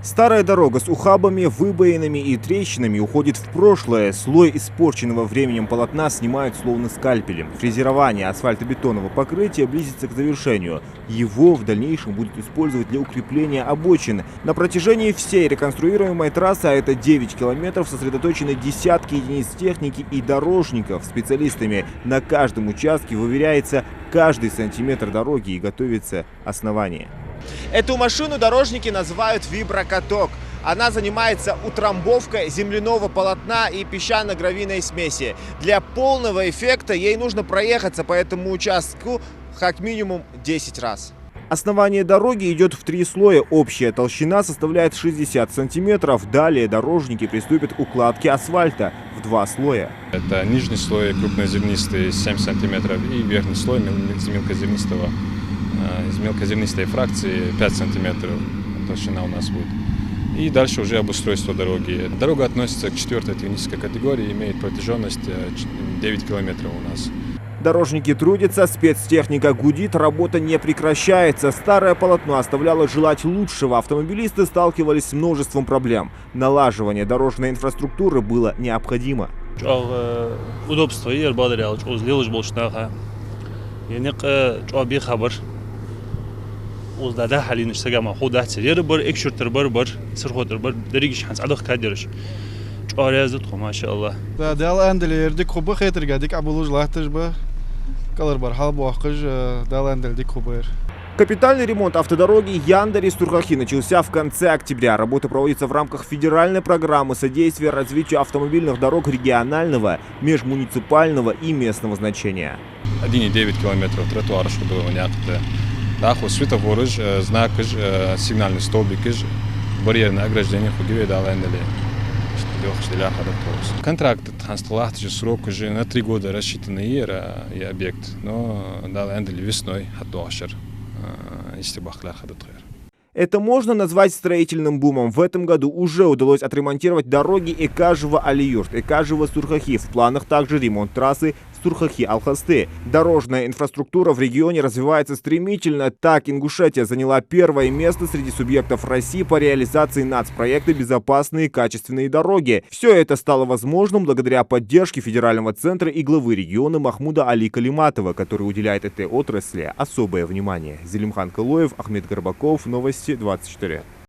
Старая дорога с ухабами, выбоинами и трещинами уходит в прошлое. Слой испорченного временем полотна снимают словно скальпелем. Фрезерование асфальтобетонного покрытия близится к завершению. Его в дальнейшем будут использовать для укрепления обочин. На протяжении всей реконструируемой трассы, а это 9 километров, сосредоточены десятки единиц техники и дорожников. Специалистами на каждом участке выверяется каждый сантиметр дороги и готовится основание. Эту машину дорожники называют виброкаток. Она занимается утрамбовкой земляного полотна и песчано-гравийной смеси. Для полного эффекта ей нужно проехаться по этому участку как минимум 10 раз. Основание дороги идет в 3 слоя. Общая толщина составляет 60 сантиметров. Далее дорожники приступят к укладке асфальта в 2 слоя. Это нижний слой крупнозернистый 7 сантиметров и верхний слой мелкозернистого. Из мелкозернистой фракции 5 сантиметров толщина у нас будет. И дальше уже обустройство дороги. Дорога относится к 4-й технической категории, имеет протяженность 9 километров у нас. Дорожники трудятся, спецтехника гудит, работа не прекращается. Старое полотно оставляло желать лучшего. Автомобилисты сталкивались с множеством проблем. Налаживание дорожной инфраструктуры было необходимо. Удобство и وزده حالي نشتغل مع خود احتیار بر اکشورتر بر سرخوتر بر دریگش حنس عدخ کادرش چارازت خو ما شاء الله دال اندل ديك خوبه خيتر قاديك ابولوج لاحتج به калар бар хал буахкыж дал эндел дик хубер. Капитальный ремонт автодороги Яндари-Сурхахи начался в конце октября. Работа проводится в рамках федеральной программы содействия развитию автомобильных дорог регионального, межмуниципального и местного значения. 1,9 километров тротуара, что было понятно. Даху светофорыж, знакыж, сигнальный столбикыж, барьерное ограждение худивее дал эндели. Контракт транспортный срок уже на 3 года рассчитанный и объект, но дал эндели весной хатуашер, если бахла хадатхер. Это можно назвать строительным бумом. В этом году уже удалось отремонтировать дороги Экажево-Алиюрт, Экажево-Сурхахи. В планах также ремонт трассы Сурхахи-Алхасты. Дорожная инфраструктура в регионе развивается стремительно. Так, Ингушетия заняла 1-е место среди субъектов России по реализации нацпроекта «Безопасные и качественные дороги». Все это стало возможным благодаря поддержке федерального центра и главы региона Махмуда Али Калиматова, который уделяет этой отрасли особое внимание. Зелимхан Кылоев, Ахмед Горбаков, Новости 24.